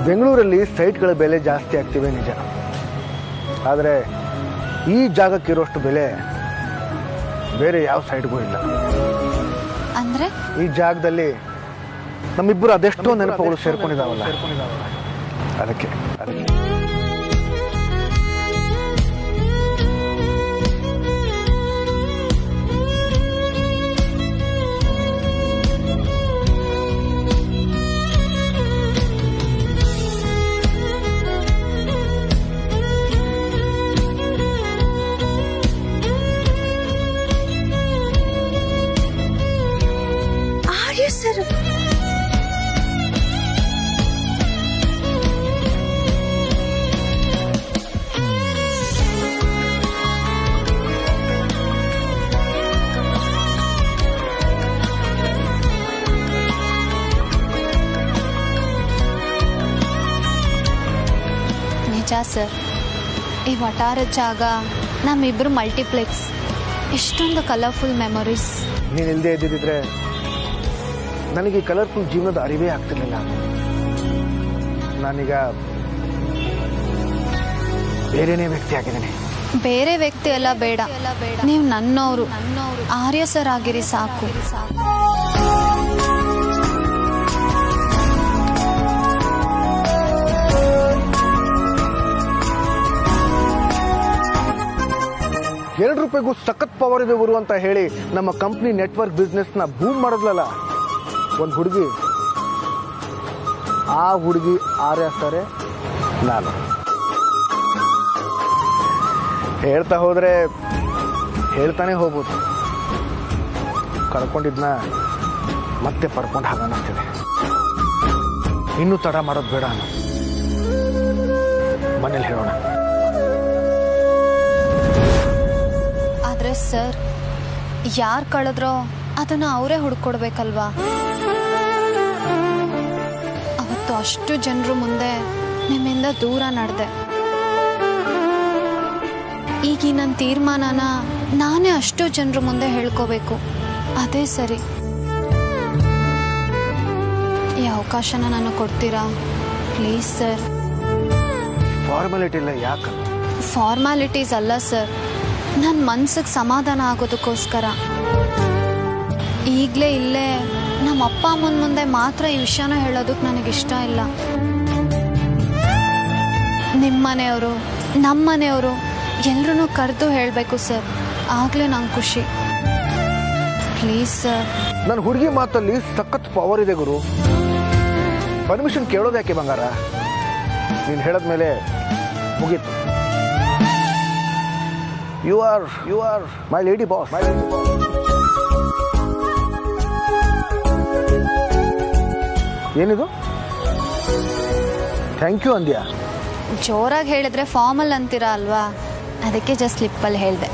ಬೆಂಗಳೂರಲ್ಲಿ ಸೈಟ್ಗಳ ಬೆಲೆ ಜಾಸ್ತಿ ಆಗ್ತಿವೆ ನಿಜ, ಆದರೆ ಈ ಜಾಗಕ್ಕಿರೋಷ್ಟು ಬೆಲೆ ಬೇರೆ ಯಾವ ಸೈಟ್ಗೂ ಇಲ್ಲ. ಅಂದ್ರೆ ಈ ಜಾಗದಲ್ಲಿ ನಮ್ಮಿಬ್ಬರು ಅದೆಷ್ಟೋ ನೆನಪುಗಳು ಸೇರ್ಕೊಂಡಿದ್ದಾವಲ್ಲ, ಅದಕ್ಕೆ ಸರ್. ನಿಜ ಸರ್, ಈ ವಟಾರ ಜಾಗ ನಮ್ಮಿಬ್ರು ಮಲ್ಟಿಪ್ಲೆಕ್ಸ್, ಎಷ್ಟೊಂದು ಕಲರ್ಫುಲ್ ಮೆಮೊರೀಸ್. ನೀನು ಇಲ್ಲದೆ ಇದ್ದಿದ್ರೆ ನನಗೆ ಕಲರ್ಫುಲ್ ಜೀವನದ ಅರಿವೇ ಆಗ್ತಿರ್ಲಿಲ್ಲ. ನಾನೀಗ ಬೇರೆನೇ ವ್ಯಕ್ತಿ ಆಗಿದ್ದೇನೆ. ಬೇರೆ ವ್ಯಕ್ತಿ ಎಲ್ಲ ಬೇಡ, ನೀವು ನನ್ನವರು, ಆರ್ಯ ಸರ್ ಆಗಿರಿ ಸಾಕು. ₹2 ಸಖತ್ ಪವರ್ ಇದೆ ಗುರು ಅಂತ ಹೇಳಿ ನಮ್ಮ ಕಂಪ್ನಿ ನೆಟ್ವರ್ಕ್ ಬಿಸ್ನೆಸ್ನ ಬೂಮ್ ಮಾಡಿದ್ಲಲ್ಲ ಒಂದು ಹುಡುಗಿ, ಆ ಹುಡುಗಿ ಆರ್ಯ ಸರೇ ನಾನು. ಹೇಳ್ತಾ ಹೋದ್ರೆ ಹೇಳ್ತಾನೆ ಹೋಗ್ಬೋದು, ಕಳ್ಕೊಂಡಿದ್ನ ಮತ್ತೆ ಪಡ್ಕೊಂಡು ಹಾಗೆ ಅನ್ನಿಸ್ತಿದೆ. ಇನ್ನೂ ತಡ ಮಾಡೋದು ಬೇಡ ಅನ್ನೋ, ಮನೇಲಿ ಹೇಳೋಣ. ಆದ್ರೆ ಸರ್, ಯಾರು ಕಳೆದ್ರೋ ಅದನ್ನ ಅವರೇ ಹುಡ್ಕೊಡ್ಬೇಕಲ್ವಾ? ಅವತ್ತು ಅಷ್ಟು ಜನರು ಮುಂದೆ ನಿಮ್ಮಿಂದ ದೂರ ನಡೆದೆ. ಈಗ ನನ್ನ ತೀರ್ಮಾನನ ನಾನೇ ಅಷ್ಟು ಜನರ ಮುಂದೆ ಹೇಳ್ಕೋಬೇಕು, ಅದೇ ಸರಿ. ಈ ಅವಕಾಶನ ನಾನು ಕೊಡ್ತೀರಾ ಪ್ಲೀಸ್ ಸರ್? ಫಾರ್ಮಾಲಿಟಿ ಇಲ್ಲ, ಯಾಕೆ? ಫಾರ್ಮಾಲಿಟೀಸ್ ಅಲ್ಲ ಸರ್, ನನ್ನ ಮನ್ಸಿಗೆ ಸಮಾಧಾನ ಆಗೋದಕ್ಕೋಸ್ಕರ. ಈಗಲೇ ಇಲ್ಲೇ ನಮ್ಮ ಅಪ್ಪ ಅಮ್ಮನ ಮುಂದೆ ಮಾತ್ರ ಈ ವಿಷಯನ ಹೇಳೋದಕ್ಕೆ ನನಗಿಷ್ಟ ಇಲ್ಲ. ನಿಮ್ಮನೆಯವರು, ನಮ್ಮನೆಯವರು ಎಲ್ಲರೂ ಕರೆದು ಹೇಳಬೇಕು ಸರ್, ಆಗಲೇ ನಂಗೆ ಖುಷಿ. Please sir. ನನ್ನ ಹುಡುಗಿ ಮಾತಲ್ಲಿ ಸಖತ್ ಪವರ್ ಇದೆ ಗುರು. ಪರ್ಮಿಷನ್ ಕೇಳೋದು ಯಾಕೆ ಬಂಗಾರ? ನೀನು ಹೇಳಿದ್ಮೇಲೆ ಮುಗೀತು. You are my lady boss. ಏನಿದು? ಥ್ಯಾಂಕ್ ಯು ಅಂದ್ಯಾ? ಜೋರಾಗಿ ಹೇಳಿದ್ರೆ ಫಾರ್ಮಲ್ ಅಂತೀರಾ ಅಲ್ವಾ, ಅದಕ್ಕೆ ಜಸ್ಟ್ ಸ್ಲಿಪ್ಪಲ್ಲಿ ಹೇಳಿದೆ.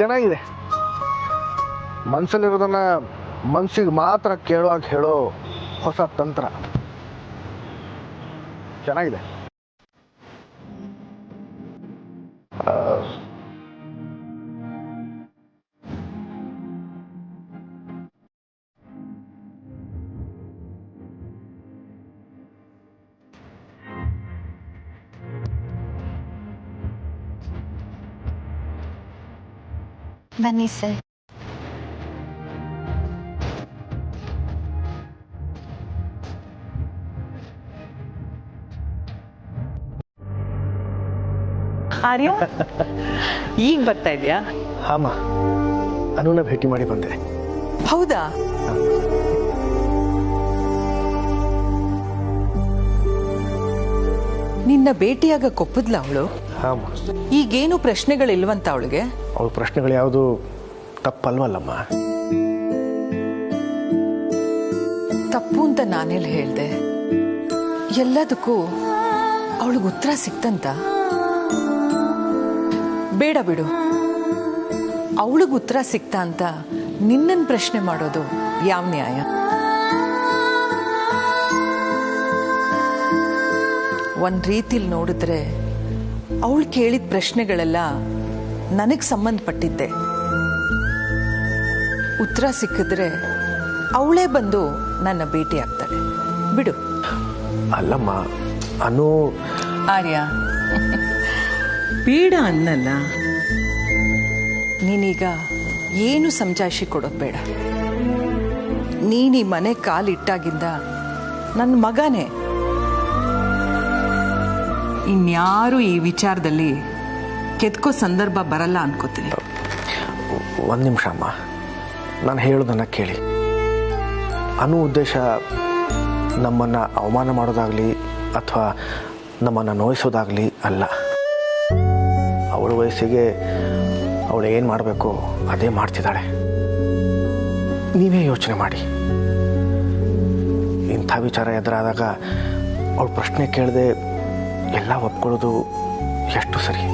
ಚೆನ್ನಾಗಿದೆ. ಮನಸ್ಸಲ್ಲಿರೋದನ್ನ ಮನಸ್ಸಿಗೆ ಮಾತ್ರ ಕೇಳುವಾಗ ಹೇಳೋ ಹೊಸ ತಂತ್ರ ಚೆನ್ನಾಗಿದೆ. ಬನ್ನಿ ಸರ್. ಆರ್ಯ, ಈಗ ಬರ್ತಾ ಇದೆಯಾ? ಹಾಮ, ಅನುನ ಭೇಟಿ ಮಾಡಿ ಬಂದೆ. ಹೌದಾ? ನಿನ್ನ ಭೇಟಿಯಾಗ ಕೊಪ್ಪದ್ಲ ಅವಳು? ಹಾಮ. ಈಗೇನು ಪ್ರಶ್ನೆಗಳಿಲ್ವಂತ ಅವಳಿಗೆ? ಅವಳ ಪ್ರಶ್ನೆಗಳು ಯಾವುದು ತಪ್ಪಲ್ವಲ್ಲಮ್ಮ. ತಪ್ಪು ಅಂತ ನಾನೆಲ್ಲಿ ಹೇಳ್ದೆ? ಎಲ್ಲದಕ್ಕೂ ಅವಳಿಗೆ ಉತ್ತರ ಸಿಕ್ತಂತ? ಬೇಡ ಬಿಡು, ಅವಳಿಗೆ ಉತ್ತರ ಸಿಕ್ತಾ ಅಂತ ನಿನ್ನನ್ ಪ್ರಶ್ನೆ ಮಾಡೋದು ಯಾವ ನ್ಯಾಯ? ಒಂದ್ ರೀತಿಲಿ ನೋಡಿದ್ರೆ ಅವಳು ಕೇಳಿದ ಪ್ರಶ್ನೆಗಳೆಲ್ಲ ನನಗ್ ಸಂಬಂಧಪಟ್ಟಿದ್ದೆ. ಉತ್ತರ ಸಿಕ್ಕಿದ್ರೆ ಅವಳೇ ಬಂದು ನನ್ನ ಭೇಟಿ ಆಗ್ತಾಳೆ. ಬಿಡು. ಅಲ್ಲಮ್ಮ, ಅನು ಆರ್ಯ, ಬೇಡ ಅನ್ನಲ್ಲ. ನೀನೀಗ ಏನು ಸಮಜಾಯಿಷಿ ಕೊಡೋದು ಬೇಡ. ನೀನು ಈ ಮನೆ ಕಾಲಿಟ್ಟಾಗಿಂದ ನನ್ನ ಮಗನೇ. ಇನ್ಯಾರು ಈ ವಿಚಾರದಲ್ಲಿ ಕೆತ್ಕೋ ಸಂದರ್ಭ ಬರಲ್ಲ ಅನ್ಕೋತೀನಿ. ಒಂದು ನಿಮಿಷ ಅಮ್ಮ, ನಾನು ಹೇಳೋದನ್ನು ಕೇಳಿ. ಅನು ಉದ್ದೇಶ ನಮ್ಮನ್ನು ಅವಮಾನ ಮಾಡೋದಾಗಲಿ ಅಥವಾ ನಮ್ಮನ್ನು ನೋಯಿಸೋದಾಗಲಿ ಅಲ್ಲ. ಅವಳ ವಯಸ್ಸಿಗೆ ಅವಳು ಏನು ಮಾಡಬೇಕು ಅದೇ ಮಾಡ್ತಿದ್ದಾಳೆ. ನೀವೇ ಯೋಚನೆ ಮಾಡಿ, ಇಂಥ ವಿಚಾರ ಎದುರಾದಾಗ ಅವಳು ಪ್ರಶ್ನೆ ಕೇಳದೆ ಎಲ್ಲ ಒಪ್ಕೊಳ್ಳೋದು ಎಷ್ಟು ಸರಿ?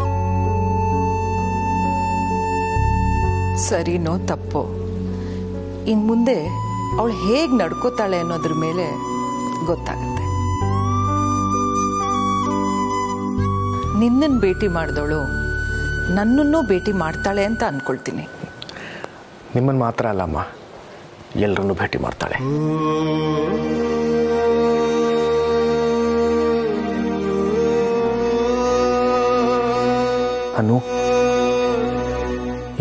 ಸರಿನೋ ತಪ್ಪೋ, ಇನ್ನು ಮುಂದೆ ಅವಳು ಹೇಗೆ ನಡ್ಕೋತಾಳೆ ಅನ್ನೋದ್ರ ಮೇಲೆ ಗೊತ್ತಾಗುತ್ತೆ. ನಿನ್ನನ್ನು ಭೇಟಿ ಮಾಡಿದವಳು ನನ್ನನ್ನೂ ಭೇಟಿ ಮಾಡ್ತಾಳೆ ಅಂತ ಅನ್ಕೊಳ್ತೀನಿ. ನಿಮ್ಮನ್ನು ಮಾತ್ರ ಅಲ್ಲಮ್ಮ, ಎಲ್ಲರನ್ನೂ ಭೇಟಿ ಮಾಡ್ತಾಳೆ. ಅನು,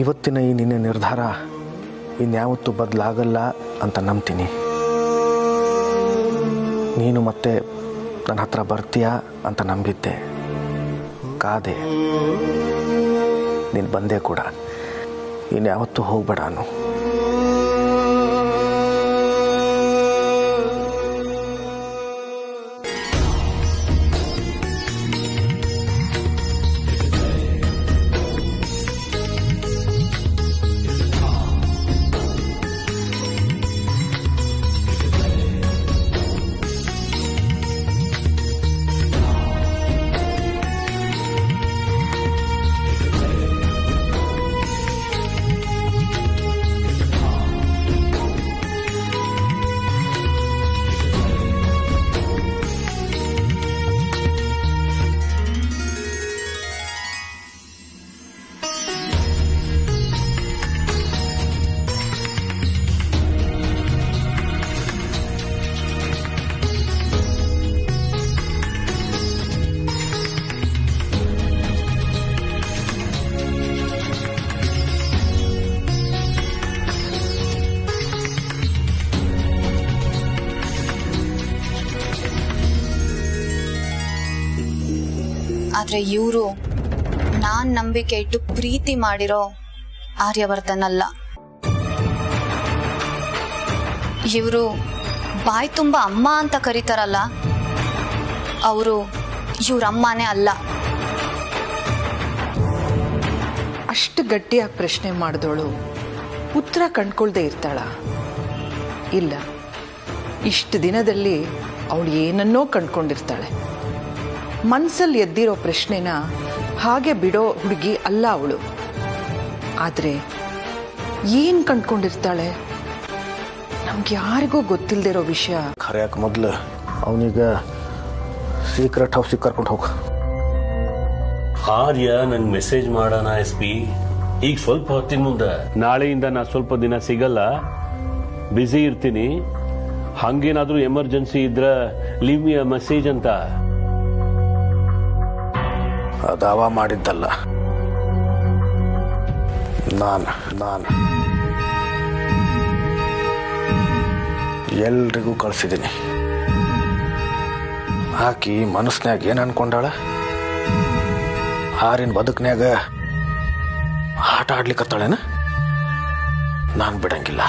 ಇವತ್ತಿನ ಈ ನಿನ್ನ ನಿರ್ಧಾರ ಇನ್ಯಾವತ್ತೂ ಬದಲಾಗಲ್ಲ ಅಂತ ನಂಬ್ತೀನಿ. ನೀನು ಮತ್ತೆ ನನ್ನ ಹತ್ರ ಬರ್ತೀಯಾ ಅಂತ ನಂಬಿದ್ದೆ, ಕಾದೆ. ನೀನು ಬಂದೆ ಕೂಡ. ಇನ್ಯಾವತ್ತೂ ಹೋಗ್ಬೇಡ ಅನು. ಆದ್ರೆ ಇವರು ನಾನ್ ನಂಬಿಕೆ ಇಟ್ಟು ಪ್ರೀತಿ ಮಾಡಿರೋ ಆರ್ಯವರ್ಧನ್ ಅಲ್ಲ. ಇವರು ಬಾಯಿ ತುಂಬ ಅಮ್ಮ ಅಂತ ಕರೀತಾರಲ್ಲ, ಅವರು ಇವ್ರ ಅಮ್ಮನೇ ಅಲ್ಲ. ಅಷ್ಟು ಗಟ್ಟಿಯಾಗಿ ಪ್ರಶ್ನೆ ಮಾಡಿದವಳು ಉತ್ತರ ಕಂಡ್ಕೊಳ್ದೇ ಇರ್ತಾಳ? ಇಲ್ಲ, ಇಷ್ಟು ದಿನದಲ್ಲಿ ಅವಳು ಏನನ್ನೋ ಕಂಡ್ಕೊಂಡಿರ್ತಾಳೆ. ಮನ್ಸಲ್ಲಿ ಎದ್ದಿರೋ ಪ್ರಶ್ನೆನ ಹಾಗೆ ಬಿಡೋ ಹುಡುಗಿ ಅಲ್ಲ ಅವಳು. ಆದ್ರೆ ಏನ್ ಕಂಡ್ಕೊಂಡಿರ್ತಾಳೆ ನಮ್ಗೆ ಯಾರಿಗೂ ಗೊತ್ತಿಲ್ದಿರೋ ವಿಷಯ. ಖರೆಯಾಕ ಮೊದಲು ಅವನಿಗ ಸೀಕ್ರೆಟ್ ಹೌಸಿಗೆ ಕರ್ಕೊಂಡು ಹೋಗ. ಆರ್ಯ ನಂಗೆ ಮೆಸೇಜ್ ಮಾಡೋಣ SP, ಈಗ ಸ್ವಲ್ಪ ಹೊತ್ತಿನ ಮುಂದೆ. ನಾಳೆಯಿಂದ ನಾ ಸ್ವಲ್ಪ ದಿನ ಸಿಗಲ್ಲ, ಬ್ಯುಸಿ ಇರ್ತೀನಿ. ಹಂಗೇನಾದ್ರೂ ಎಮರ್ಜೆನ್ಸಿ ಇದ್ರ ಲೀವ್ ಮಿ ಅ ಮೆಸೇಜ್ ಅಂತ. ಅದಾವ ಮಾಡಿದ್ದಲ್ಲ, ನಾನು ಎಲ್ರಿಗೂ ಕಳಿಸಿದ್ದೀನಿ. ಆಕಿ ಮನಸ್ನ್ಯಾಗ ಏನ್ ಅನ್ಕೊಂಡಾಳ? ಆರಿನ ಬದುಕ್ನ್ಯಾಗ ಆಟ ಆಡ್ಲಿಕ್ಕತ್ತಾಳೇನ? ನಾನು ಬಿಡಂಗಿಲ್ಲ.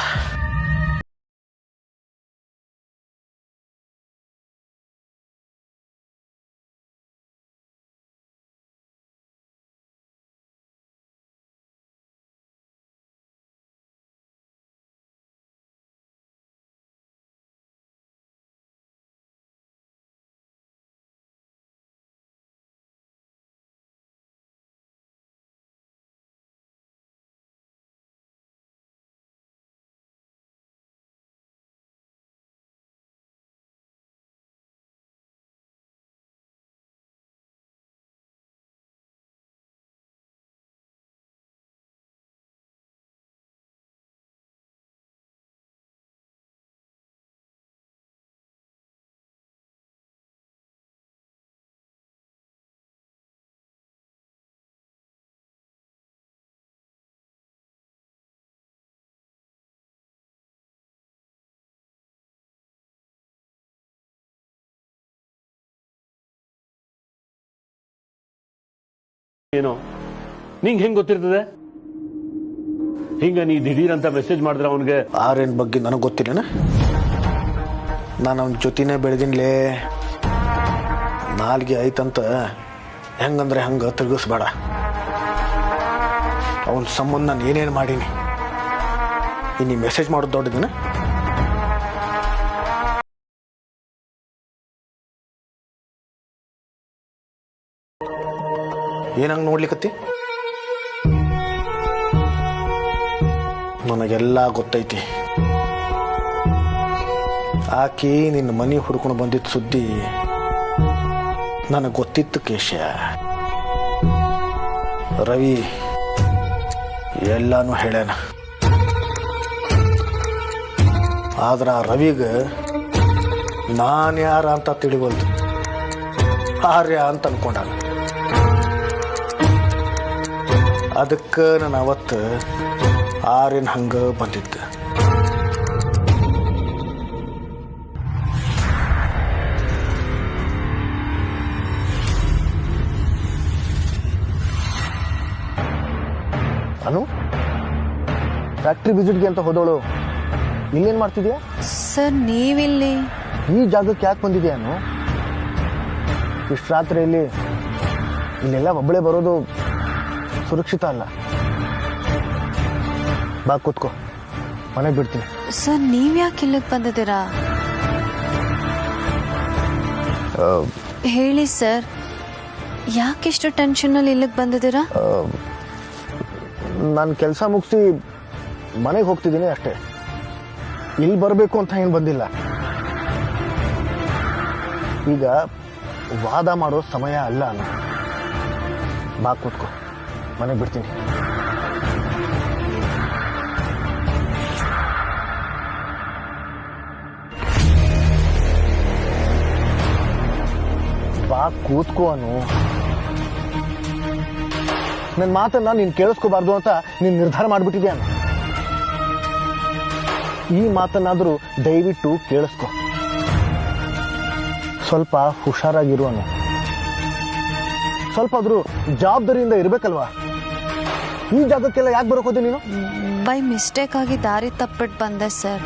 ಏನೋ ನಿಂಗೆ ಹೆಂಗ್ ಗೊತ್ತಿರ್ತದೆ? ಹಿಂಗ ನೀ ದಿಢೀರ್ ಅಂತ ಮೆಸೇಜ್ ಮಾಡಿದ್ರೆ ಅವನಿಗೆ ಆರ್ಯನ್ ಬಗ್ಗೆ ನನಗೆ ಗೊತ್ತಿಲ್ಲನ. ನಾನು ಅವನ ಜೊತೆನೇ ಬೆಳೆದಿನ್ಲೇ. ನಾಲ್ಗೆ ಐತಂತ ಹೆಂಗಂದ್ರೆ ಹಂಗೆ ತಿರುಗಿಸ್ಬೇಡ. ಅವನ ಸಂಬಂಧ ನಾನು ಏನೇನು ಮಾಡೀನಿ. ಇನ್ನು ಮೆಸೇಜ್ ಮಾಡೋದು ದೊಡ್ಡದಿನ. ಏನಂಗೆ ನೋಡ್ಲಿಕ್ಕತ್ತಿ? ನನಗೆಲ್ಲ ಗೊತ್ತೈತಿ. ಆಕಿ ನಿನ್ನ ಮನೆ ಹುಡ್ಕೊಂಡು ಬಂದಿದ್ದ ಸುದ್ದಿ ನನಗೆ ಗೊತ್ತಿತ್ತು ಕೇಶ. ರವಿ ಎಲ್ಲಾನು ಹೇಳ್ಯಾನ. ಆದ್ರೆ ಆ ರವಿಗೆ ನಾನು ಯಾರ ಅಂತ ತಿಳಿವಲ್ದು. ಆರ್ಯ ಅಂತ ಅನ್ಕೊಂಡಾನ. ಅದಕ್ಕೆ ನಾನು ಅವತ್ತು ಆರ್ಯನ್ ಹಂಗ ಬಂದಿದ್ದೆ. ಅನು ಫ್ಯಾಕ್ಟ್ರಿ ವಿಸಿಟ್ಗೆ ಅಂತ ಹೋದವಳು ಇಲ್ಲೇನ್ ಮಾಡ್ತಿದ್ಯಾ? ಸರ್ ನೀವಿಲ್ಲಿ ಈ ಜಾಗಕ್ಕೆ ಯಾಕೆ ಬಂದಿದ್ಯಾ? ಅನು ಇಷ್ಟು ರಾತ್ರಿಯಲ್ಲಿ ಇಲ್ಲೆಲ್ಲ ಒಬ್ಬಳೇ ಬರೋದು ಸುರಕ್ಷಿತ ಅಲ್ಲ. ಬಾ ಕೂತ್ಕೋ, ಮನೆಗೆ ಬಿಡ್ತೀನಿ. ಸರ್ ನೀವ್ ಯಾಕೆ ಇಲ್ಲಿಗೆ ಬಂದಿದ್ದೀರಾ? ಹೇಳಿ ಸರ್, ಯಾಕೆಷ್ಟು ಟೆನ್ಷನಲ್ಲಿ ಇಲ್ಲಿಗೆ ಬಂದಿದ್ದೀರಾ? ನಾನು ಕೆಲಸ ಮುಗಿಸಿ ಮನೆಗೆ ಹೋಗ್ತಿದ್ದೀನಿ ಅಷ್ಟೇ. ಇಲ್ಲಿ ಬರಬೇಕು ಅಂತ ಏನು ಬಂದಿಲ್ಲ. ಈಗ ವಾದ ಮಾಡೋ ಸಮಯ ಅಲ್ಲ. ಅಲ್ಲ, ಬಾ ಕೂತ್ಕೋ, ಮನೆಗೆ ಬಿಡ್ತೀನಿ. ಬಾ ಕೂತ್ಕೋ ಅನು. ನನ್ನ ಮಾತನ್ನ ನೀನು ಕೇಳಿಸ್ಕೋಬಾರ್ದು ಅಂತ ನೀನು ನಿರ್ಧಾರ ಮಾಡಿಬಿಟ್ಟಿದ್ಯಾ? ಈ ಮಾತನ್ನಾದರೂ ದಯವಿಟ್ಟು ಕೇಳಿಸ್ಕೊ. ಸ್ವಲ್ಪ ಹುಷಾರಾಗಿರುವನು. ಸ್ವಲ್ಪ ಆದ್ರೂ ಜವಾಬ್ದಾರಿಯಿಂದ ಇರ್ಬೇಕಲ್ವಾ? ಈ ಜಾಗಕ್ಕೆಲ್ಲ ಯಾಕೆ ಬರೋಕ್ ಹೋದೆ ನೀನು? ಬೈ ಮಿಸ್ಟೇಕ್ ಆಗಿ ದಾರಿ ತಪ್ಪಿಟ್ಟು ಬಂದೆ ಸರ್.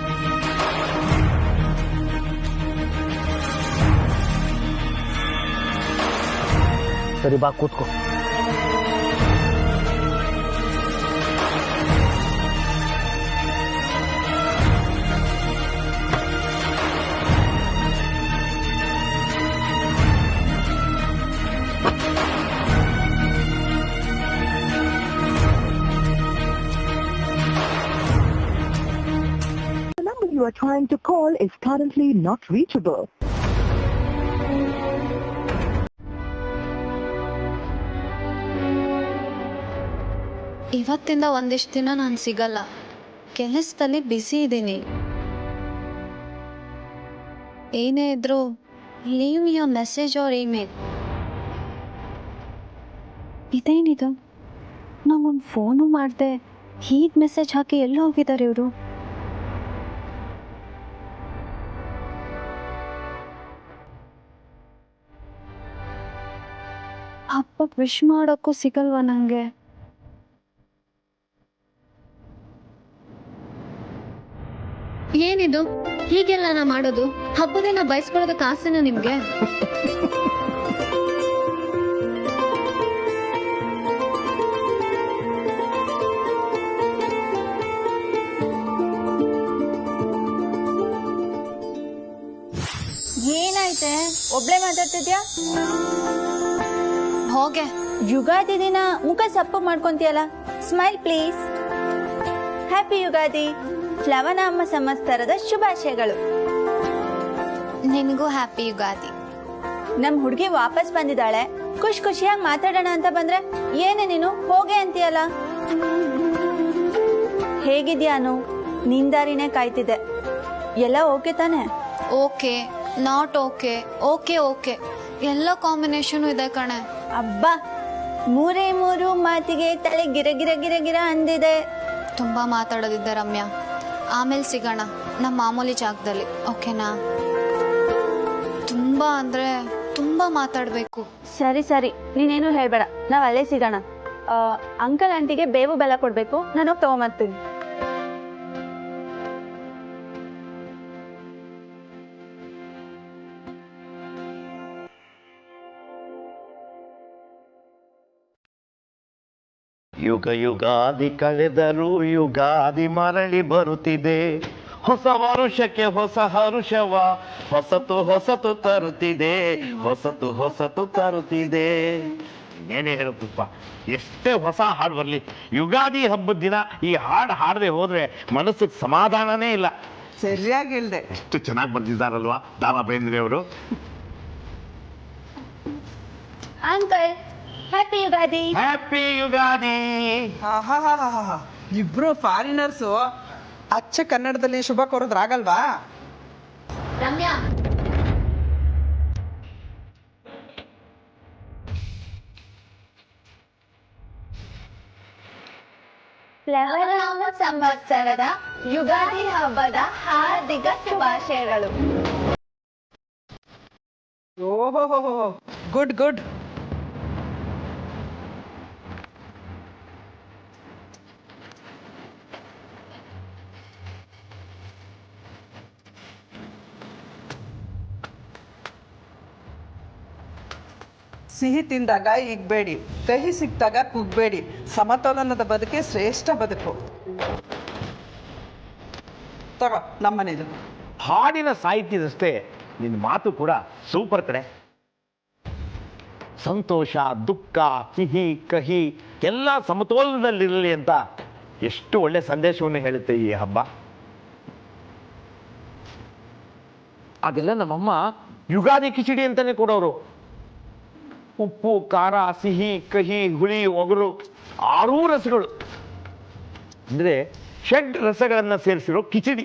ಸರಿ, ಬಾ ಕೂತ್ಕೋ. The number you are trying to call is currently not reachable. ಇವತ್ತಿಂದ ಒಂದಿಷ್ಟು ದಿನ ನಾನು ಸಿಗಲ್ಲ. ಕೆಲಸದಲ್ಲಿ ಬ್ಯುಸಿ ಇದ್ದೀನಿ. ಏನೇ ಇದ್ರೂ leave your message R email. ಇದೇನಿದು? ನಾವೊಂದು ಫೋನು ಮಾಡಿದೆ, ಹೀಗೆ ಮೆಸೇಜ್ ಹಾಕಿ ಎಲ್ಲ ಹೋಗಿದ್ದಾರೆ ಇವರು. ಹಬ್ಬಕ್ಕೆ ವಿಶ್ ಮಾಡೋಕ್ಕೂ ಸಿಗಲ್ವಾ ನನಗೆ? ಏನಿದು ಹೀಗೆಲ್ಲ ನಾ ಮಾಡೋದು? ಹಬ್ಬದಿನ ಬಯಸ್ಕೊಳ್ಳೋದಕ್ಕೆ ಆಸೆನಾ ನಿಮ್ಗೆ? ಏನಾಯ್ತೆ? ಒಬ್ಳೆ ಮಾತಾಡ್ತಿದ್ಯಾ? ಹೋಗೆ. ಯುಗಾದಿ ದಿನ ಮುಖ ಸಪ್ಪು ಮಾಡ್ಕೊಂತೀಯಲ್ಲ, ಸ್ಮೈಲ್ ಪ್ಲೀಸ್. ಹ್ಯಾಪಿ ಯುಗಾದಿ. ಫ್ಲವನ ಅಮ್ಮ ಸಂವತ್ಸರದ ಶುಭಾಶಯಗಳು. ನಿನಗೂ ಹ್ಯಾಪಿ ಯುಗಾದಿ. ನಮ್ ಹುಡುಗಿ ವಾಪಸ್ ಬಂದಿದ್ದಾಳೆ, ಖುಷಿಯಾಗಿ ಮಾತಾಡೋಣ ಅಂತ ಬಂದ್ರೆ ಏನೇ ನೀನು ಹೋಗೆ ಅಂತೀಯಲ್ಲ. ಹೇಗಿದ್ಯಾನು? ನಿಂದಾರಿನೇ ಕಾಯ್ತಿದ್ದೆ. ಎಲ್ಲ ಓಕೆ ತಾನೆ? Okay, not okay, okay okay, ಎಲ್ಲ ಕಾಂಬಿನೇಷನ್ ಇದೆ ಕಣೆ. ಅಬ್ಬಾ, ಮೂರೇ ಮೂರು ಮಾತಿಗೆ ತಲೆ ಗಿರ ಗಿರ ಗಿರ ಗಿರ ಅಂದಿದೆ. ತುಂಬಾ ಮಾತಾಡೋದಿದ್ದೆ ರಮ್ಯಾ. ಆಮೇಲೆ ಸಿಗೋಣ ನಮ್ಮ ಮಾಮೂಲಿ ಜಾಗದಲ್ಲಿ, ಓಕೆನಾ? ತುಂಬಾ ಅಂದ್ರೆ ತುಂಬಾ ಮಾತಾಡ್ಬೇಕು. ಸರಿ ಸರಿ, ನೀನೇನು ಹೇಳ್ಬೇಡ, ನಾವು ಅಲ್ಲೇ ಸಿಗೋಣ. ಅಂಕಲ್ ಆಂಟಿಗೆ ಬೇವು ಬೆಲ್ಲ ಕೊಡಬೇಕು, ನಾನು ಹೋಗಿ ತೊಗೊಂಬರ್ತೀನಿ. ಯುಗ ಯುಗಾದಿ ಕಳೆದರೂ ಯುಗಾದಿ ಮರಳಿ ಬರುತ್ತಿದೆ. ಹೊಸ ವರುಷಕ್ಕೆ ಹೊಸ ಹರುಷವ ಹೊಸತು ಹೊಸತು ತರುತ್ತಿದೆ, ಹೊಸತು ಹೊಸತು ತರುತ್ತಿದೆ. ಏನೇ ಹೇಳುತ್ತಪ್ಪ, ಎಷ್ಟೇ ಹೊಸ ಹಾಡು ಬರಲಿ, ಯುಗಾದಿ ಹಬ್ಬದ ದಿನ ಈ ಹಾಡು ಹಾಡದೆ ಹೋದ್ರೆ ಮನಸ್ಸಿಗೆ ಸಮಾಧಾನನೇ ಇಲ್ಲ. ಸರಿಯಾಗಿ ಹೇಳ್ದೆ. ಎಷ್ಟು ಚೆನ್ನಾಗಿ ಬಂದಿದ್ದಾರಲ್ವಾ ದಾವಾ ಬೇಂದ್ರೆ ಅವರು. Uncle, happy Ugadi. Happy Ugadi. ಇಬ್ರು ಫಾರಿನರ್ಸು ಅಚ್ಚ ಕನ್ನಡದಲ್ಲಿ ಶುಭ ಕೋರೋದ್ರಾಗಲ್ವಾ? ರಮ್ಯಾ, ಪ್ಲವನಾಮ ಸಂವತ್ಸರದ ಯುಗಾದಿ ಹಬ್ಬದ ಹಾರ್ದಿಕ ಶುಭಾಶಯಗಳು. ಓಹೋ, ಗುಡ್ ಗುಡ್. ಸಿಹಿ ತಿಂದಾಗ ಇಗ್ಬೇಡಿ, ಕಹಿ ಸಿಕ್ತಾಗ ಕುಗ್ಬೇಡಿ. ಸಮತೋಲನದ ಬದುಕೆ ಶ್ರೇಷ್ಠ ಬದುಕು. ತಗೋ ನಮ್ಮನೇದು. ಹಾಡಿನ ಸಾಹಿತ್ಯದಷ್ಟೇ ನಿನ್ನ ಮಾತು ಕೂಡ ಸೂಪರ್ ಕಡೆ. ಸಂತೋಷ, ದುಃಖ, ಸಿಹಿ, ಕಹಿ ಎಲ್ಲ ಸಮತೋಲನದಲ್ಲಿರಲಿ ಅಂತ ಎಷ್ಟು ಒಳ್ಳೆ ಸಂದೇಶವನ್ನು ಹೇಳುತ್ತೆ ಈ ಹಬ್ಬ. ಅದೆಲ್ಲ ನಮ್ಮಮ್ಮ ಯುಗಾದಿ ಕಿಚಡಿ ಅಂತಾನೆ ಕೊಡೋರು. ಉಪ್ಪು, ಖಾರ, ಸಿಹಿ, ಕಹಿ, ಹುಳಿ, ಒಗರು 6 ರಸಗಳು ಅಂದರೆ ಷಡ್ ರಸಗಳನ್ನು ಸೇರಿಸಿರೋ ಕಿಚಡಿ.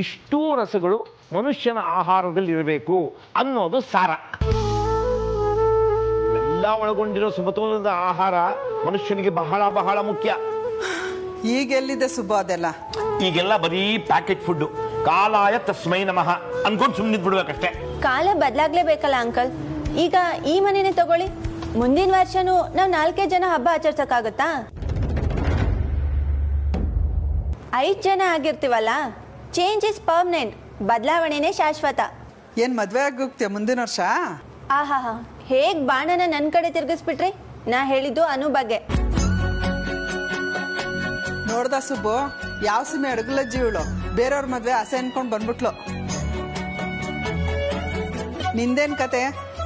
ಇಷ್ಟೂ ರಸಗಳು ಮನುಷ್ಯನ ಆಹಾರದಲ್ಲಿರಬೇಕು ಅನ್ನೋದು ಸಾರ. ಎಲ್ಲ ಒಳಗೊಂಡಿರೋ ಸಮತೋಲನದ ಆಹಾರ ಮನುಷ್ಯನಿಗೆ ಬಹಳ ಬಹಳ ಮುಖ್ಯ. ಈಗೆಲ್ಲಿದೆ ಸುಬ್ಬ ಅದೆಲ್ಲ? ಈಗೆಲ್ಲ ಬರೀ ಪ್ಯಾಕೆಟ್ ಫುಡ್. ಕಾಲಾಯ ತಸ್ಮೈ ನಮಃ ಅನ್ಕೊಂಡು ಸುಮ್ಮನೆ ಬಿಡ್ಬೇಕಷ್ಟೇ. ಕಾಲ ಬದಲಾಗ್ಲೇಬೇಕಲ್ಲ ಅಂಕಲ್. ಈಗ ಈ ಮನೆನೇ ತಗೊಳ್ಳಿ, ಮುಂದಿನ ವರ್ಷನೂ ನಾವು 4 ಜನ ಹಬ್ಬ ಆಚರಿಸಕ್ಕಾಗತ್ತಾ? 5 ಜನ ಆಗಿರ್ತೀವಲ್ಲ. ಚೇಂಜ್ ಇಸ್ ಪರ್ಮನೆಂಟ್, ಬದಲಾವಣೆನೇ ಶಾಶ್ವತ. ಏನ್ ಮದ್ವೆ ಆಗೋಗ್ತೀಯ ಮುಂದಿನ ವರ್ಷ? ಆಹಾಹಾ, ಹೇಗ್ ಬಾಣನ ನನ್ನ ಕಡೆ ತಿರ್ಗಿಸ್ಬಿಟ್ರಿ? ನಾ ಹೇಳಿದ್ದು ಅನು ಬಗ್ಗೆ. ನೋಡ್ದ ಸುಬ್ಬು, ಯಾವ ಸೀಮೆ ಅಡಗಲಜ್ಜಿ ಇವಳು, ಬೇರೆಯವ್ರ ಮದ್ವೆ ಆಸೆ ಅನ್ಕೊಂಡ್ ಬಂದ್ಬಿಟ್ಲು. ನಿಂದೇನ್ ಕತೆ?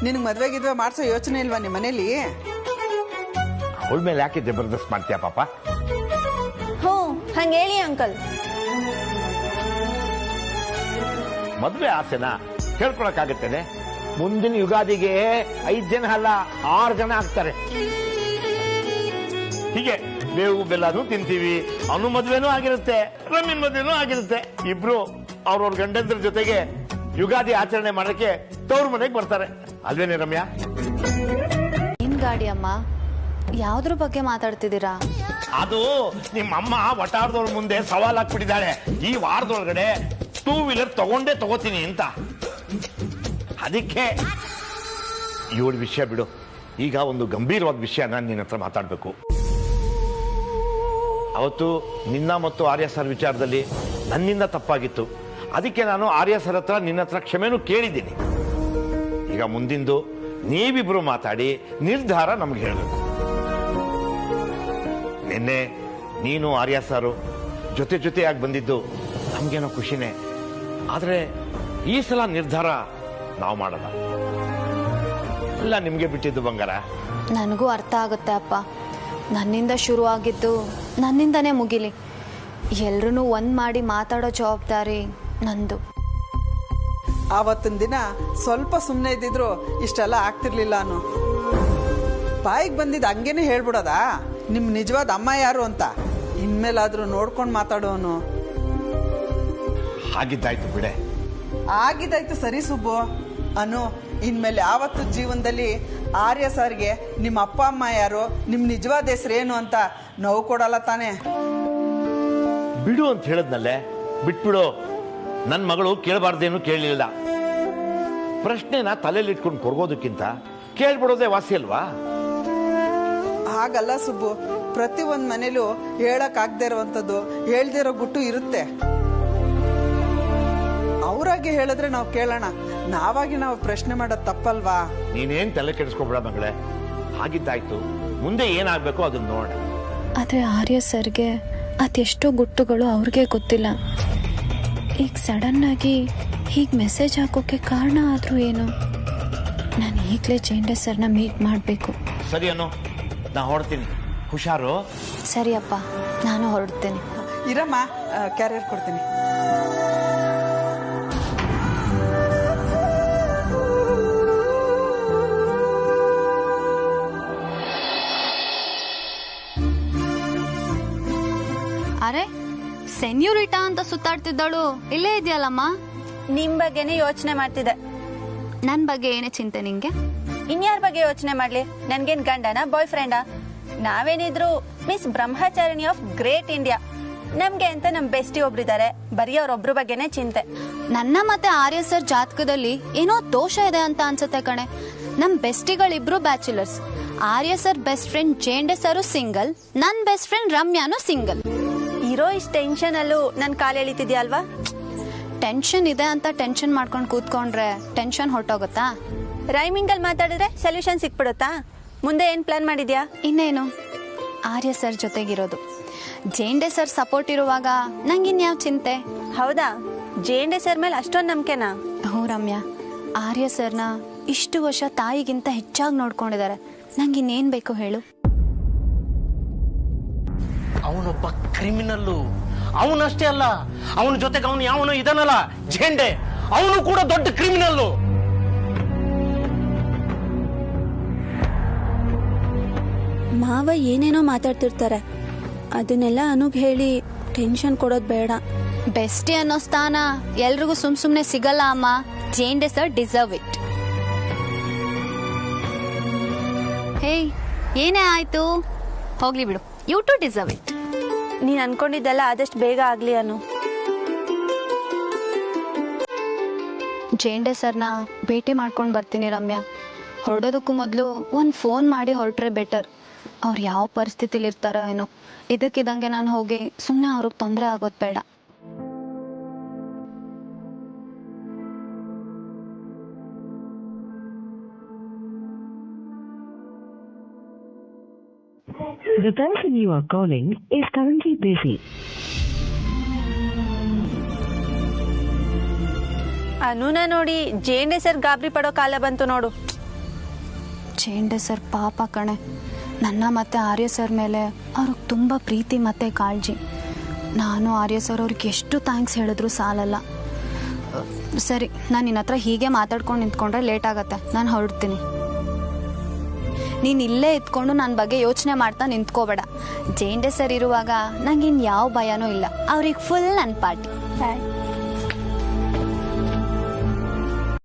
ನಿನಗ್ ಮದ್ವೆ ಗಿದ್ವೆ ಮಾಡ್ಸೋ ಯೋಚನೆ ಇಲ್ವಾ ನಿಮ್ಮ ಮನೇಲಿ? ಅವಳ ಮೇಲೆ ಯಾಕೆ ಜಬರ್ದಸ್ತ್ ಮಾಡ್ತೀಯ ಪಾಪ? ಹ್ಞೂ, ಹಂಗೇಳಿ ಅಂಕಲ್. ಮದ್ವೆ ಆಸೆನ ಕೇಳ್ಕೊಳಕ್ಕಾಗತ್ತೇನೆ? ಮುಂದಿನ ಯುಗಾದಿಗೆ 5 ಜನ ಅಲ್ಲ 6 ಜನ ಆಗ್ತಾರೆ. ಹೀಗೆ ಬೇವು ಬೆಲ್ಲನೂ ತಿಂತೀವಿ, ಅವನು ಮದ್ವೆನೂ ಆಗಿರುತ್ತೆ, ರಮ್ಯನ್ ಮದ್ವೆನೂ ಆಗಿರುತ್ತೆ. ಇಬ್ರು ಅವ್ರವ್ರ ಗಂಡಂದ್ರ ಜೊತೆಗೆ ಯುಗಾದಿ ಆಚರಣೆ ಮಾಡಕ್ಕೆ ತವ್ರ ಮನೆಗೆ ಬರ್ತಾರೆ ಅಲ್ವೇನೆ ರಮ್ಯಾ? ನಿನ್ ಗಾಡಿ ಅಮ್ಮ, ಯಾವ್ದ್ರ ಬಗ್ಗೆ ಮಾತಾಡ್ತಿದ್ದೀರಾ? ಅದು ನಿಮ್ಮಮ್ಮ ವಟಾರದವ್ರ ಮುಂದೆ ಸವಾಲ್ ಹಾಕ್ಬಿಟ್ಟಿದ್ದಾಳೆ, ಈ ವಾರದೊಳಗಡೆ 2 ವೀಲರ್ ತಗೋತೀನಿ ಅಂತ. ಅದಕ್ಕೆ ಇವಳ ವಿಷಯ ಬಿಡು, ಈಗ ಒಂದು ಗಂಭೀರವಾದ ವಿಷಯ ನಾನು ನಿನ್ನ ಹತ್ರ ಮಾತಾಡಬೇಕು. ಅವತ್ತು ನಿನ್ನ ಮತ್ತು ಆರ್ಯ ಸರ್ ವಿಚಾರದಲ್ಲಿ ನನ್ನಿಂದ ತಪ್ಪಾಗಿತ್ತು. ಅದಕ್ಕೆ ನಾನು ಆರ್ಯ ಸರ್ ಹತ್ರ ನಿನ್ನ ಹತ್ರ ಕ್ಷಮೆನೂ ಕೇಳಿದ್ದೀನಿ. ಈಗ ಮುಂದಿಂದು ನೀವಿಬ್ರು ಮಾತಾಡಿ ನಿರ್ಧಾರ ನಮ್ಗೆ ಹೇಳಬೇಕು. ನಿನ್ನೆ ನೀನು ಆರ್ಯ ಸಾರು ಜೊತೆಯಾಗಿ ಬಂದಿದ್ದು ನಮ್ಗೇನೋ ಖುಷಿನೇ. ಆದರೆ ಈ ಸಲ ನಿರ್ಧಾರ ನಾವು ಮಾಡಲ್ಲ, ಎಲ್ಲ ನಿಮ್ಗೆ ಬಿಟ್ಟಿದ್ದು ಬಂಗಾರ. ನನಗೂ ಅರ್ಥ ಆಗುತ್ತೆ ಅಪ್ಪ. ನನ್ನಿಂದ ಶುರು ಆಗಿದ್ದು ನನ್ನಿಂದನೇ ಮುಗಿಲಿ. ಎಲ್ರೂ ಒಂದ್ ಮಾಡಿ ಮಾತಾಡೋ ಜವಾಬ್ದಾರಿ ನಂದು. ಆವತ್ತಿನ ದಿನ ಸ್ವಲ್ಪ ಸುಮ್ಮನೆ ಇದ್ದಿದ್ರು ಇಷ್ಟೆಲ್ಲ ಆಗ್ತಿರ್ಲಿಲ್ಲ. ಅನ್ನು ಬಾಯಿಗೆ ಬಂದಿದ್ದು ಹಂಗೇನೆ ಹೇಳ್ಬಿಡೋದಾ ನಿಮ್ ನಿಜವಾದ ಅಮ್ಮ ಯಾರು ಅಂತ? ಇನ್ಮೇಲಾದ್ರೂ ನೋಡ್ಕೊಂಡು ಮಾತಾಡೋನು. ಹಾಗಿದ್ದಾಯ್ತು ಬಿಡೆ. ಆಗಿದ್ದಾಯ್ತು ಸರಿ ಸುಬ್ಬು. ಅನು, ಇನ್ಮೇಲೆ ಯಾವತ್ತು ಜೀವನದಲ್ಲಿ ಆರ್ಯ ಸರ್ಗೆ ನಿಮ್ಮ ಅಪ್ಪ ಅಮ್ಮ ಯಾರು, ನಿಮ್ ನಿಜವಾದ ಹೆಸರೇನು ಅಂತ ನೋವು ಕೊಡಲ್ಲ ತಾನೆ? ಬಿಡು ಅಂತ ಹೇಳದ್ನಲ್ಲೇ, ಬಿಟ್ಬಿಡು. ನನ್ನ ಮಗಳು ಕೇಳಬಾರ್ದೇನು ಕೇಳಲಿಲ್ಲ. ಪ್ರಶ್ನೆನ ತಲೆಯಲ್ಲಿ ಇಟ್ಕೊಂಡು ಕೊರಗೋದಕ್ಕಿಂತ ಕೇಳ್ಬಿಡೋದೇ ವಾಸಿ ಅಲ್ವಾ? ಹಾಗಲ್ಲ ಸುಬ್ಬು, ಪ್ರತಿ ಒಂದ್ ಮನೇಲೂ ಹೇಳಕ್ ಆಗದೆ ಇರುವಂತದ್ದು, ಹೇಳ್ದೇ ಇರೋ ಗುಟ್ಟು ಇರುತ್ತೆ. ಅವ್ರಾಗೆ ಹೇಳಿದ್ರೆ ನಾವು ಕೇಳೋಣ, ನಾವಾಗಿ ನಾವು ಪ್ರಶ್ನೆ ಮಾಡೋದು ತಪ್ಪಲ್ವಾ? ನೀನೇನ್ ತಲೆ ಕೆಡಿಸ್ಕೊಬೇಡ ಮಗಳೇ, ಹಾಗಿದ್ದಾಯ್ತು, ಮುಂದೆ ಏನಾಗ್ಬೇಕು ಅದನ್ನ ನೋಡ. ಆದರೆ ಆರ್ಯ ಸರ್ಗೆ ಅದೆಷ್ಟೋ ಗುಟ್ಟುಗಳು ಅವ್ರಿಗೆ ಗೊತ್ತಿಲ್ಲ. ಈಗ ಸಡನ್ನಾಗಿ ಹೀಗೆ ಮೆಸೇಜ್ ಹಾಕೋಕ್ಕೆ ಕಾರಣ ಆದರೂ ಏನು? ನಾನು ಈಗಲೇ ಜೇಂಡೆ ಸರ್ನ ಮೀಟ್ ಮಾಡಬೇಕು. ಸರಿ ಅನ್ನೋ, ನಾ ಹೊರಡ್ತೀನಿ, ಹುಷಾರು. ಸರಿಯಪ್ಪ, ನಾನು ಹೊರಡ್ತೇನೆ. ಇರಮ್ಮ, ಕ್ಯಾರಿಯರ್ ಕೊಡ್ತೀನಿ. ಅರೆ, ಸೆನ್ಯೂರಿಟಾ ಅಂತ ಸುತ್ತಾಡ್ತಿದ್ದಾಳು ಇಲ್ಲೇ ಇದೆಯಲ್ಲಮ್ಮ. ನಿಮ್ ಬಗ್ಗೆನೇ ಯೋಚನೆ ಮಾಡ್ತಿದ್ದೆ. ನನ್ನ ಬಗ್ಗೆ ಏನೇ ಚಿಂತೆ ನಿಂಗೆ? ಇನ್ಯಾರ ಬಗ್ಗೆ ಯೋಚನೆ ಮಾಡ್ಲಿ? ನನ್ಗೇನ್ ಗಂಡನ ಬಾಯ್ ಫ್ರೆಂಡಾ? ನಾವೇನಿದ್ರು miss Brahmacharini of great India. ನಮ್ಗೆ ಅಂತ ನಮ್ ಬೆಸ್ಟಿ ಒಬ್ರಿದ್ದಾರೆ, ಬರೀ ಅವ್ರೊಬ್ರು ಬಗ್ಗೆನೇ ಚಿಂತೆ. ನನ್ನ ಮತ್ತೆ ಆರ್ಯ ಸರ್ ಜಾತಕದಲ್ಲಿ ಏನೋ ದೋಷ ಇದೆ ಅಂತ ಅನ್ಸುತ್ತೆ ಕಣೆ. ನಮ್ ಬೆಸ್ಟಿಗಳಿಬ್ರು bachelors. Arya sir best friend Zende sir single, ನನ್ ಬೆಸ್ಟ್ ಫ್ರೆಂಡ್ ರಮ್ಯಾನು ಸಿಂಗಲ್. ಇರೋ ಇಷ್ಟ ಟೆನ್ಷನ್ ಅಲ್ಲೂ ನನ್ ಕಾಲು ಎಳಿತಿದ್ಯಾ ಅಲ್ವಾ? ಟೆನ್ಷನ್ ಇದೆ ಅಂತ ಟೆನ್ಷನ್ ಮಾಡ್ಕೊಂಡು ಕೂತ್ಕೊಂಡ್ರೆ ಟೆನ್ಷನ್ ಹೊರಟೋಗುತ್ತಾ? ರೈಮಿಂಗ್ ಅಲ್ಲಿ ಮಾತಾಡಿದ್ರೆ ಸೊಲ್ಯೂಷನ್ ಸಿಕ್ಬಿಡುತ್ತಾ? ಮುಂದೆ ಏನ್ ಪ್ಲಾನ್ ಮಾಡಿದ್ಯಾ? ಇನ್ನೇನು, ಆರ್ಯ ಸರ್ ಜೊತೆಗಿರೋದು. ಜೇಂಡೆ ಸರ್ ಸಪೋರ್ಟ್ ಇರುವಾಗ ನಂಗಿನ್ಯಾವ ಚಿಂತೆ? ಹೌದಾ? ಜೇಂಡೆ ಸರ್ ಮೇಲೆ ಅಷ್ಟೊಂದು ನಂಬಿಕೆನಾ? ಹ್ಞೂ ರಮ್ಯಾ, ಆರ್ಯ ಸರ್ನ ಇಷ್ಟು ವರ್ಷ ತಾಯಿಗಿಂತ ಹೆಚ್ಚಾಗಿ ನೋಡ್ಕೊಂಡಿದ್ದಾರೆ. ನಂಗಿನ್ನೇನ್ ಬೇಕು ಹೇಳು? ಅವನೊಬ್ಬ ಕ್ರಿಮಿನಲ್ಲು. ಅವನಷ್ಟೇ ಅಲ್ಲ, ಅವನ ಜೊತೆಗೆ ಅವನು ಯಾವನು ಇದನ್ನಲ್ಲ ಜೇಂಡೆ, ಅವನು ಕೂಡ ದೊಡ್ಡ ಕ್ರಿಮಿನಲ್ಲು. ಮಾವ ಏನೇನೋ ಮಾತಾಡ್ತಿರ್ತಾರೆ, ಅದನ್ನೆಲ್ಲ ಅನುಗ್ ಹೇಳಿ ಟೆನ್ಷನ್ ಕೊಡೋದು ಬೇಡ. ಬೆಸ್ಟಿ ಅನ್ನೋ ಸ್ಥಾನ ಎಲ್ರಿಗೂ ಸುಮ್ನೆ ಸಿಗಲ್ಲ ಅಮ್ಮ. ಜೇಂಡೆ ಸರ್ ಡಿಸರ್ವ್ ಇಟ್. ಹೇ, ಏನೇ ಆಯ್ತು, ಹೋಗ್ಲಿ ಬಿಡು. You too deserve it. ನೀನ್ ಅನ್ಕೊಂಡಿದ್ದೆಲ್ಲ ಆದಷ್ಟು ಬೇಗ ಆಗ್ಲಿ ಅನು. ಜೇಂಡೆ ಸರ್ನ ಭೇಟಿ ಮಾಡ್ಕೊಂಡು ಬರ್ತೀನಿ ರಮ್ಯಾ. ಹೊರಡೋದಕ್ಕೂ ಮೊದಲು ಒಂದು ಫೋನ್ ಮಾಡಿ ಹೊರಟ್ರೆ ಬೆಟರ್. ಅವ್ರು ಯಾವ ಪರಿಸ್ಥಿತಿಲಿ ಇರ್ತಾರೋ ಏನೋ. ಇದಕ್ಕಿದ್ದಂಗೆ ನಾನು ಹೋಗಿ ಸುಮ್ಮನೆ ಅವ್ರಿಗೆ ತೊಂದರೆ ಆಗೋದು ಬೇಡ. The person you are calling is currently busy. ಅನುನ ನೋಡಿ ಜೇಂಡೆ ಸರ್ ಗಾಬರಿ ಪಡೋ ಕಾಲ ಬಂತು ನೋಡು. ಜೇಂಡೆ ಸರ್ ಪಾಪ ಕಣೆ. ನನ್ನ ಮತ್ತೆ ಆರ್ಯ ಸರ್ ಮೇಲೆ ಅವ್ರಿಗೆ ತುಂಬ ಪ್ರೀತಿ ಮತ್ತೆ ಕಾಳಜಿ. ನಾನು ಆರ್ಯ ಸರ್ ಅವ್ರಿಗೆ ಎಷ್ಟು ಥ್ಯಾಂಕ್ಸ್ ಹೇಳಿದ್ರು ಸಾಲಲ್ಲ. ಸರಿ, ನಾನು ನಿನ್ನ ಹತ್ರ ಹೀಗೆ ಮಾತಾಡ್ಕೊಂಡು ನಿಂತ್ಕೊಂಡ್ರೆ ಲೇಟ್ ಆಗತ್ತೆ. ನಾನು ಹೊರಡ್ತೀನಿ. ನೀನು ಇಲ್ಲೇ ಇದ್ಕೊಂಡು ನನ್ನ ಬಗ್ಗೆ ಯೋಚನೆ ಮಾಡ್ತಾ ನಿಂತ್ಕೋಬೇಡ. ಜೇಂಡೆ ಸರ್ ಇರುವಾಗ ನಂಗಿನ್ ಯಾವ ಭಯನೂ ಇಲ್ಲ. ಅವ್ರಿಗೆ ಫುಲ್ ನನ್ನ ಪಾರ್ಟಿ. ಬಾಯ್.